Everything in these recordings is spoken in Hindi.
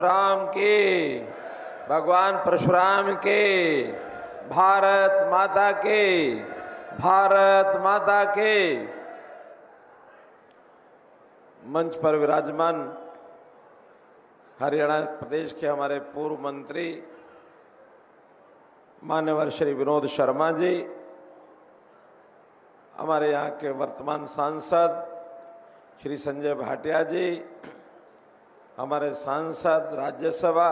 राम के, भगवान परशुराम के, भारत माता के, भारत माता के। मंच पर विराजमान हरियाणा प्रदेश के हमारे पूर्व मंत्री मान्यवर श्री विनोद शर्मा जी, हमारे यहाँ के वर्तमान सांसद श्री संजय भाटिया जी, हमारे सांसद राज्यसभा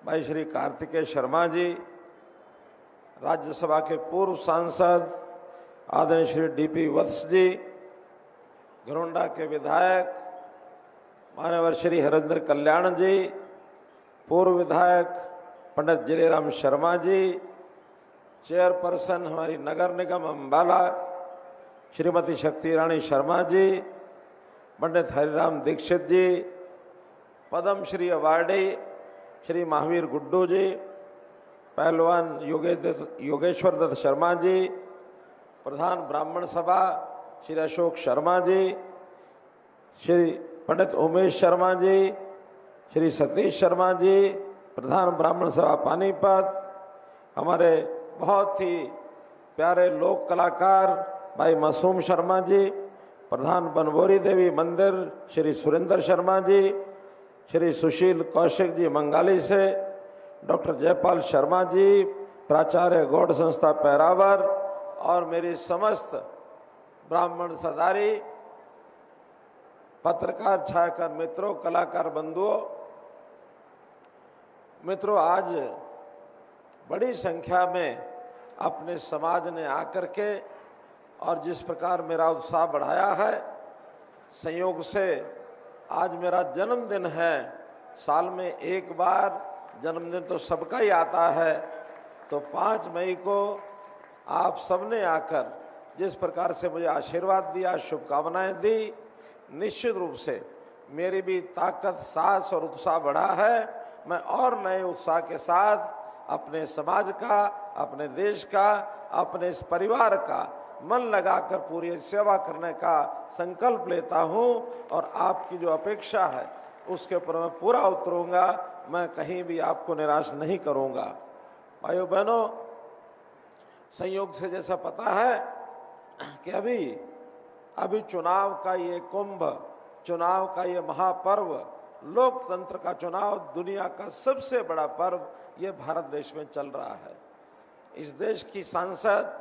भाई श्री कार्तिकेय शर्मा जी, राज्यसभा के पूर्व सांसद आदरणीय श्री डीपी वत्स जी, घरोंडा के विधायक मान्यवर श्री हरेंद्र कल्याण जी, पूर्व विधायक पंडित जिलेराम शर्मा जी, चेयरपर्सन हमारी नगर निगम अम्बाला श्रीमती शक्ति रानी शर्मा जी, पंडित हरिराम दीक्षित जी, पद्म श्री अवार्डी श्री महावीर गुड्डू जी, पहलवान योगेश्वर दत्त शर्मा जी, प्रधान ब्राह्मण सभा श्री अशोक शर्मा जी, श्री पंडित उमेश शर्मा जी, श्री सतीश शर्मा जी, प्रधान ब्राह्मण सभा पानीपत, हमारे बहुत ही प्यारे लोक कलाकार भाई मासूम शर्मा जी, प्रधान बनबोरी देवी मंदिर श्री सुरेंद्र शर्मा जी, श्री सुशील कौशिक जी मंगाली से, डॉक्टर जयपाल शर्मा जी, प्राचार्य गौड़ संस्था पैरावर और मेरी समस्त ब्राह्मण सरदारी, पत्रकार छायाकार मित्रों, कलाकार बंधुओं, मित्रों, आज बड़ी संख्या में अपने समाज ने आकर के और जिस प्रकार मेरा उत्साह बढ़ाया है, संयोग से आज मेरा जन्मदिन है। साल में एक बार जन्मदिन तो सबका ही आता है, तो 5 मई को आप सबने आकर जिस प्रकार से मुझे आशीर्वाद दिया, शुभकामनाएं दी, निश्चित रूप से मेरी भी ताकत, साहस और उत्साह बढ़ा है। मैं और नए उत्साह के साथ अपने समाज का, अपने देश का, अपने इस परिवार का मन लगाकर पूरी सेवा करने का संकल्प लेता हूं और आपकी जो अपेक्षा है उसके ऊपर मैं पूरा उतरूंगा। मैं कहीं भी आपको निराश नहीं करूंगा। भाइयों बहनों, संयोग से जैसा पता है कि अभी चुनाव का ये कुंभ, चुनाव का ये महापर्व, लोकतंत्र का चुनाव, दुनिया का सबसे बड़ा पर्व ये भारत देश में चल रहा है। इस देश की संसद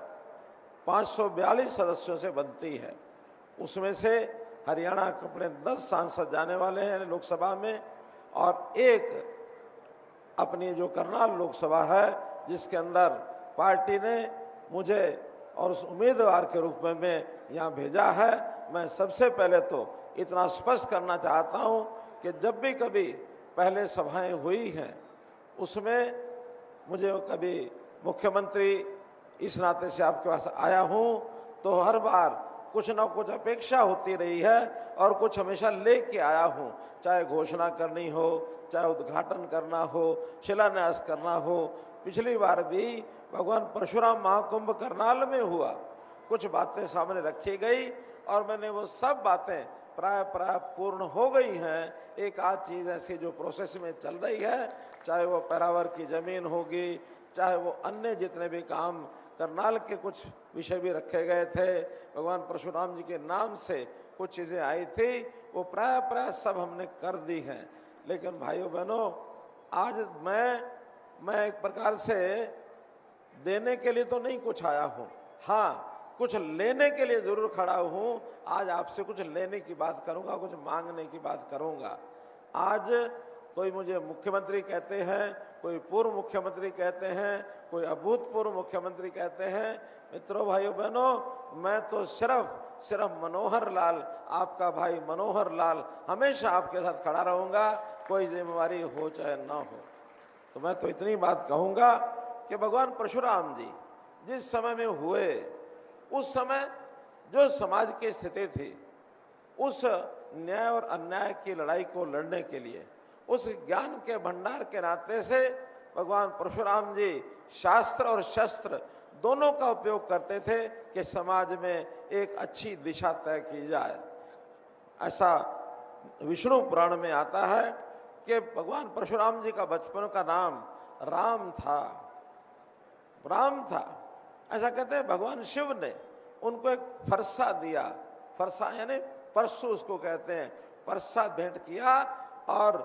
542 सदस्यों से बनती है, उसमें से हरियाणा के अपने 10 सांसद जाने वाले हैं लोकसभा में, और एक अपनी जो करनाल लोकसभा है जिसके अंदर पार्टी ने मुझे और उस उम्मीदवार के रूप में यहाँ भेजा है। मैं सबसे पहले तो इतना स्पष्ट करना चाहता हूँ कि जब भी कभी पहले सभाएं हुई हैं उसमें मुझे कभी मुख्यमंत्री इस नाते से आपके पास आया हूं तो हर बार कुछ ना कुछ अपेक्षा होती रही है और कुछ हमेशा लेके आया हूं, चाहे घोषणा करनी हो, चाहे उद्घाटन करना हो, शिलान्यास करना हो। पिछली बार भी भगवान परशुराम महाकुंभ करनाल में हुआ, कुछ बातें सामने रखी गई और मैंने वो सब बातें प्राय पूर्ण हो गई हैं। एक आध चीज़ ऐसी जो प्रोसेस में चल रही है, चाहे वो पैरावर की ज़मीन होगी, चाहे वो अन्य जितने भी काम, करनाल के कुछ विषय भी रखे गए थे, भगवान परशुराम जी के नाम से कुछ चीज़ें आई थी, वो प्राय सब हमने कर दी हैं। लेकिन भाइयों बहनों, आज मैं एक प्रकार से देने के लिए तो नहीं कुछ आया हूँ, हाँ कुछ लेने के लिए जरूर खड़ा हूँ। आज आपसे कुछ लेने की बात करूँगा, कुछ मांगने की बात करूँगा। आज कोई मुझे मुख्यमंत्री कहते हैं, कोई पूर्व मुख्यमंत्री कहते हैं, कोई अभूतपूर्व मुख्यमंत्री कहते हैं। मित्रों, भाइयों बहनों, मैं तो सिर्फ मनोहर लाल, आपका भाई मनोहर लाल, हमेशा आपके साथ खड़ा रहूँगा, कोई जिम्मेवारी हो चाहे ना हो। तो मैं तो इतनी बात कहूँगा कि भगवान परशुराम जी जिस समय में हुए, उस समय जो समाज की स्थिति थी, उस न्याय और अन्याय की लड़ाई को लड़ने के लिए, उस ज्ञान के भंडार के नाते से भगवान परशुराम जी शास्त्र और शस्त्र दोनों का उपयोग करते थे कि समाज में एक अच्छी दिशा तय की जाए। ऐसा विष्णु पुराण में आता है कि भगवान परशुराम जी का बचपन का नाम राम था, राम था। ऐसा कहते हैं भगवान शिव ने उनको एक फरसा दिया, फरसा यानी परसु उसको कहते हैं, परसा भेंट किया और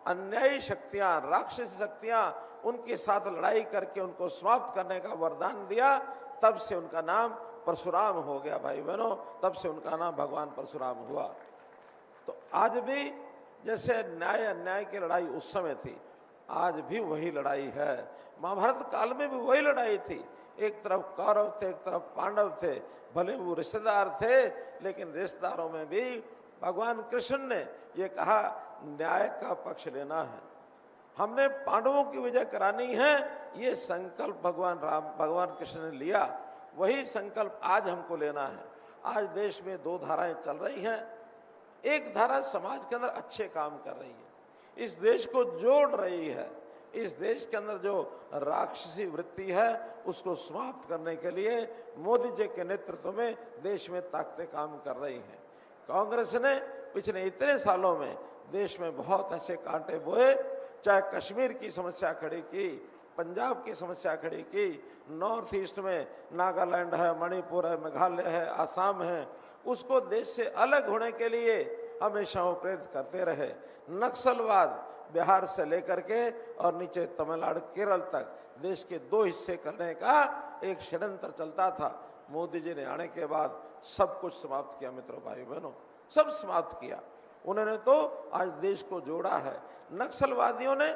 अन्यायी शक्तियां, राक्षसी शक्तियां उनके साथ लड़ाई करके उनको समाप्त करने का वरदान दिया। तब से उनका नाम परशुराम हो गया भाई बहनों, तब से उनका नाम भगवान परशुराम हुआ। तो आज भी जैसे न्याय अन्याय की लड़ाई उस समय थी, आज भी वही लड़ाई है। महाभारत काल में भी वही लड़ाई थी। एक तरफ कौरव थे, एक तरफ पांडव थे, भले वो रिश्तेदार थे, लेकिन रिश्तेदारों में भी भगवान कृष्ण ने ये कहा न्याय का पक्ष लेना है, हमने पांडवों की विजय करानी है। ये संकल्प भगवान कृष्ण ने लिया, वही संकल्प आज हमको लेना है। आज देश में दो धाराएं चल रही हैं। एक धारा समाज के अंदर अच्छे काम कर रही है, इस देश को जोड़ रही है, इस देश के अंदर जो राक्षसी वृत्ति है उसको समाप्त करने के लिए मोदी जी के नेतृत्व में देश में ताकतें काम कर रही हैं। कांग्रेस ने पिछले इतने सालों में देश में बहुत ऐसे कांटे बोए, चाहे कश्मीर की समस्या खड़ी की, पंजाब की समस्या खड़ी की, नॉर्थ ईस्ट में नागालैंड है, मणिपुर है, मेघालय है, आसाम है, उसको देश से अलग होने के लिए हमेशा वो प्रेरित करते रहे। नक्सलवाद बिहार से लेकर के और नीचे तमिलनाडु केरल तक देश के दो हिस्से करने का एक षड्यंत्र चलता था। मोदी जी ने आने के बाद सब कुछ समाप्त किया मित्रों, भाई बहनों, सब समाप्त किया। उन्होंने तो आज देश को जोड़ा है। नक्सलवादियों ने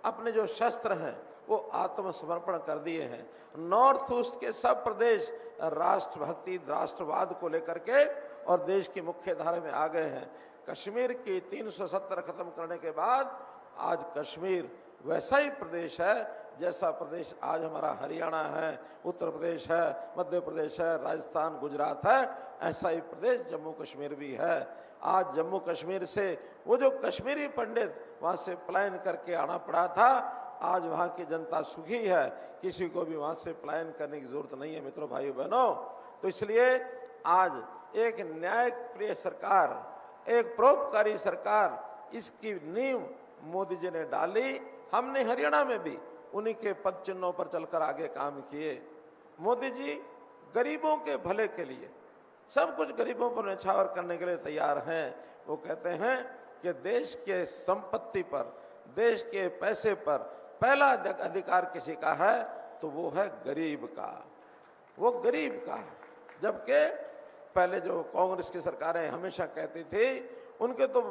अपने जो शस्त्र हैं वो आत्मसमर्पण कर दिए हैं। नॉर्थ ईस्ट के सब प्रदेश राष्ट्रभक्ति, राष्ट्रवाद को लेकर के और देश की मुख्य धारा में आ गए हैं। कश्मीर की 370 खत्म करने के बाद आज कश्मीर वैसा ही प्रदेश है जैसा प्रदेश आज हमारा हरियाणा है, उत्तर प्रदेश है, मध्य प्रदेश है, राजस्थान, गुजरात है। ऐसा ही प्रदेश जम्मू कश्मीर भी है। आज जम्मू कश्मीर से वो जो कश्मीरी पंडित वहाँ से पलायन करके आना पड़ा था, आज वहाँ की जनता सुखी है, किसी को भी वहाँ से पलायन करने की जरूरत नहीं है मित्रों, भाइयों बहनों। तो इसलिए आज एक न्याय प्रिय सरकार, एक परोपकारी सरकार, इसकी नींव मोदी जी ने डाली। हमने हरियाणा में भी उन्हीं के पद चिन्हों पर चलकर आगे काम किए। मोदी जी गरीबों के भले के लिए सब कुछ गरीबों पर न्यौछावर करने के लिए तैयार हैं। वो कहते हैं कि देश के संपत्ति पर, देश के पैसे पर पहला अधिकार किसी का है तो वो है गरीब का, वो गरीब का है। जबकि पहले जो कांग्रेस की सरकारें हमेशा कहती थी, उनके तो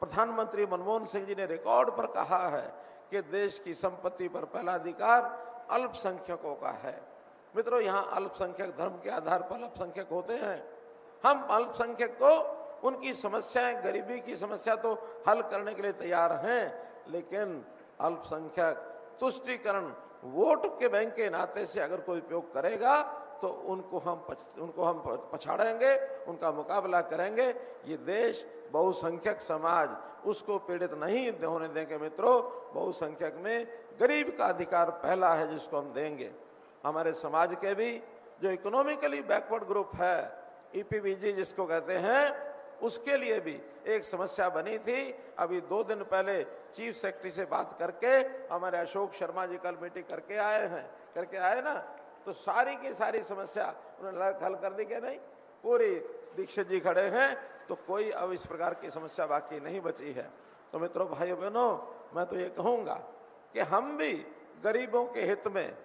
प्रधानमंत्री मनमोहन सिंह जी ने रिकॉर्ड पर कहा है कि देश की संपत्ति पर पहला अधिकार अल्पसंख्यकों का है। मित्रों, यहाँ अल्पसंख्यक धर्म के आधार पर अल्पसंख्यक होते हैं। हम अल्पसंख्यक को उनकी समस्याएं, गरीबी की समस्या तो हल करने के लिए तैयार हैं, लेकिन अल्पसंख्यक तुष्टीकरण वोट के बैंक के नाते से अगर कोई उपयोग करेगा तो उनको हम पछाड़ेंगे, उनका मुकाबला करेंगे। ये देश बहुसंख्यक समाज उसको पीड़ित नहीं होने देंगे मित्रों। बहुसंख्यक में गरीब का अधिकार पहला है जिसको हम देंगे। हमारे समाज के भी जो इकोनॉमिकली बैकवर्ड ग्रुप है, ईपीबीजी जिसको कहते हैं, उसके लिए भी एक समस्या बनी थी। अभी 2 दिन पहले चीफ सेक्रेटरी से बात करके हमारे अशोक शर्मा जी कल मीटिंग करके आए ना, तो सारी की सारी समस्या उन्होंने हल कर दी क्या? नहीं, पूरी दीक्षित जी खड़े हैं, तो कोई अब इस प्रकार की समस्या बाकी नहीं बची है। तो मित्रों, भाइयों बहनों, मैं तो ये कहूँगा कि हम भी गरीबों के हित में,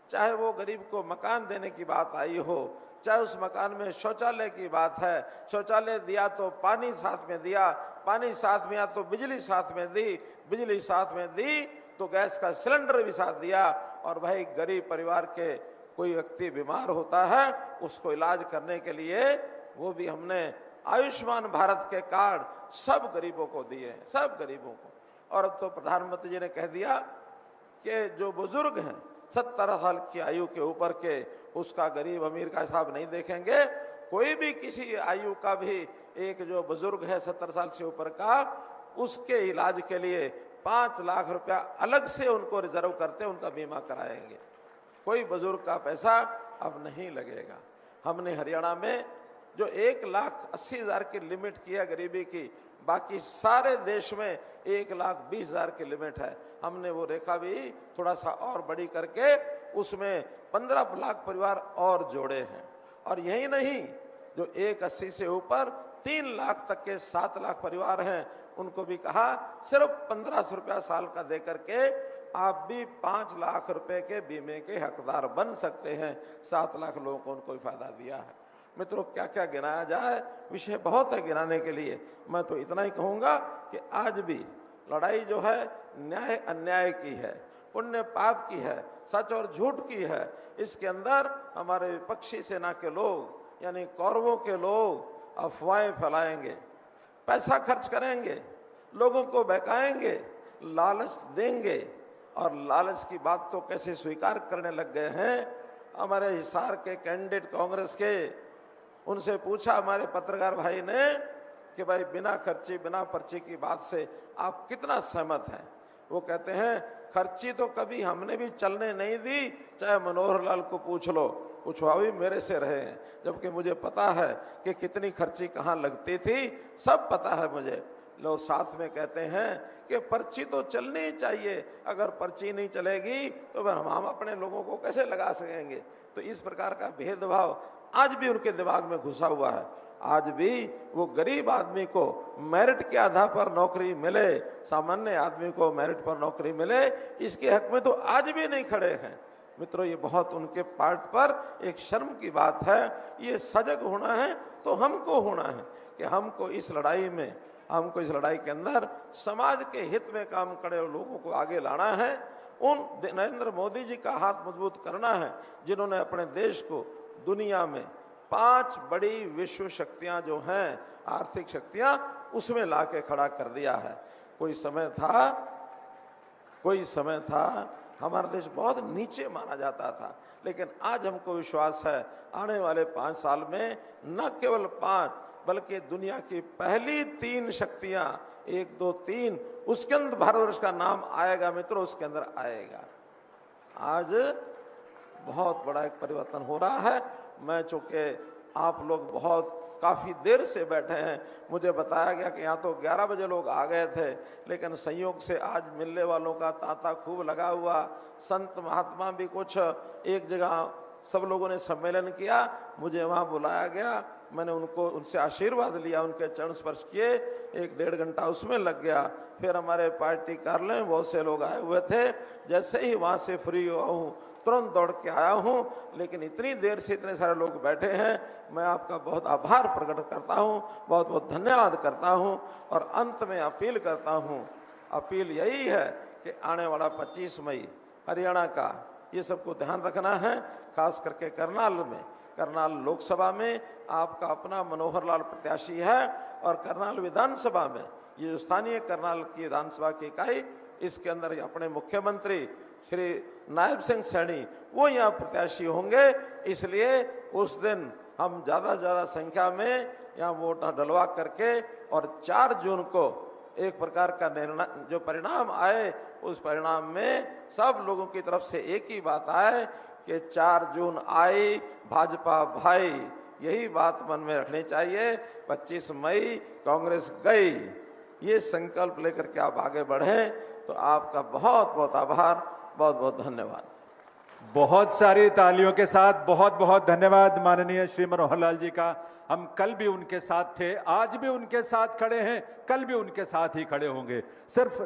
चाहे वो गरीब को मकान देने की बात आई हो, चाहे उस मकान में शौचालय की बात है, शौचालय दिया तो पानी साथ में दिया, पानी साथ में आया तो बिजली साथ में दी, बिजली साथ में दी तो गैस का सिलेंडर भी साथ दिया। और भाई गरीब परिवार के कोई व्यक्ति बीमार होता है, उसको इलाज करने के लिए वो भी हमने आयुष्मान भारत के कार्ड सब गरीबों को दिए हैं, सब गरीबों को। और अब तो प्रधानमंत्री जी ने कह दिया कि जो बुजुर्ग हैं 70 साल की आयु के ऊपर के, उसका गरीब अमीर का हिसाब नहीं देखेंगे। कोई भी किसी आयु का भी एक जो बुजुर्ग है 70 साल से ऊपर का, उसके इलाज के लिए 5 लाख रुपया अलग से उनको रिजर्व करते उनका बीमा कराएंगे। कोई बुजुर्ग का पैसा अब नहीं लगेगा। हमने हरियाणा में जो 1,80,000 की लिमिट की है गरीबी की, बाकी सारे देश में 1,20,000 की लिमिट है। हमने वो रेखा भी थोड़ा सा और बड़ी करके उसमें 15 लाख परिवार और जोड़े हैं। और यही नहीं, जो 1,80 से ऊपर 3 लाख तक के 7 लाख परिवार हैं, उनको भी कहा सिर्फ 1500 रुपया साल का दे करके आप भी 5 लाख रुपए के बीमे के हकदार बन सकते हैं। 7 लाख लोगों को उनको फायदा दिया है। मित्रों, क्या क्या गिनाया जाए, विषय बहुत है गिनाने के लिए। मैं तो इतना ही कहूंगा कि आज भी लड़ाई जो है न्याय अन्याय की है, पुण्य पाप की है, सच और झूठ की है। इसके अंदर हमारे विपक्षी सेना के लोग यानी कौरवों के लोग अफवाहें फैलाएंगे, पैसा खर्च करेंगे, लोगों को बहकाएंगे, लालच देंगे। और लालच की बात तो कैसे स्वीकार करने लग गए हैं। हमारे हिसार के कैंडिडेट कांग्रेस के, उनसे पूछा हमारे पत्रकार भाई ने कि भाई बिना खर्ची बिना पर्ची की बात से आप कितना सहमत हैं। वो कहते हैं खर्ची तो कभी हमने भी चलने नहीं दी, चाहे मनोहर लाल को पूछ लो, पूछवा भी मेरे से रहे हैं, जबकि मुझे पता है कि कितनी खर्ची कहाँ लगती थी, सब पता है मुझे। लोग साथ में कहते हैं कि पर्ची तो चलनी ही चाहिए, अगर पर्ची नहीं चलेगी तो फिर हम अपने लोगों को कैसे लगा सकेंगे। तो इस प्रकार का भेदभाव आज भी उनके दिमाग में घुसा हुआ है। आज भी वो गरीब आदमी को मेरिट के आधार पर नौकरी मिले, सामान्य आदमी को मेरिट पर नौकरी मिले, इसके हक में तो आज भी नहीं खड़े हैं। मित्रों, ये बहुत उनके पार्ट पर एक शर्म की बात है। ये सजग होना है तो हमको होना है कि हमको इस लड़ाई में, हमको इस लड़ाई के अंदर समाज के हित में काम करे लोगों को आगे लाना है। उन नरेंद्र मोदी जी का हाथ मजबूत करना है जिन्होंने अपने देश को दुनिया में 5 बड़ी विश्व शक्तियां जो हैं, आर्थिक शक्तियां, उसमें लाके खड़ा कर दिया है। कोई समय था हमारा देश बहुत नीचे माना जाता था, लेकिन आज हमको विश्वास है आने वाले 5 साल में न केवल 5 बल्कि दुनिया की पहली 3 शक्तियां, 1, 2, 3, उसके अंदर भारतवर्ष का नाम आएगा। मित्रों, उसके अंदर आएगा। आज बहुत बड़ा एक परिवर्तन हो रहा है। मैं चूंकि आप लोग बहुत काफ़ी देर से बैठे हैं, मुझे बताया गया कि यहाँ तो 11 बजे लोग आ गए थे, लेकिन संयोग से आज मिलने वालों का तांता खूब लगा हुआ। संत महात्मा भी कुछ एक जगह सब लोगों ने सम्मेलन किया, मुझे वहाँ बुलाया गया, मैंने उनसे आशीर्वाद लिया, उनके चरण स्पर्श किए, 1-1.5 घंटा उसमें लग गया। फिर हमारे पार्टी कार्यालय में बहुत से लोग आए हुए थे। जैसे ही वहाँ से फ्री हुआ हूँ तुरंत दौड़ के आया हूँ, लेकिन इतनी देर से इतने सारे लोग बैठे हैं, मैं आपका बहुत आभार प्रकट करता हूँ, बहुत बहुत धन्यवाद करता हूँ। और अंत में अपील करता हूँ, अपील यही है कि आने वाला 25 मई हरियाणा का, ये सबको ध्यान रखना है। खास करके करनाल लोकसभा में आपका अपना मनोहर लाल प्रत्याशी है, और करनाल विधानसभा में, ये जो स्थानीय करनाल की विधानसभा की इकाई, इसके अंदर अपने मुख्यमंत्री श्री नायब सिंह सैनी वो यहाँ प्रत्याशी होंगे। इसलिए उस दिन हम ज़्यादा से ज़्यादा संख्या में यहाँ वोट डलवा करके, और 4 जून को एक प्रकार का निर्णय जो परिणाम आए, उस परिणाम में सब लोगों की तरफ से एक ही बात आए कि 4 जून आई, भाजपा भाई, यही बात मन में रखनी चाहिए। 25 मई कांग्रेस गई, ये संकल्प लेकर के आप आगे बढ़ें। तो आपका बहुत बहुत आभार, बहुत बहुत धन्यवाद। बहुत सारी तालियों के साथ बहुत बहुत धन्यवाद माननीय श्री मनोहर लाल जी का। हम कल भी उनके साथ थे, आज भी उनके साथ खड़े हैं, कल भी उनके साथ ही खड़े होंगे। सिर्फ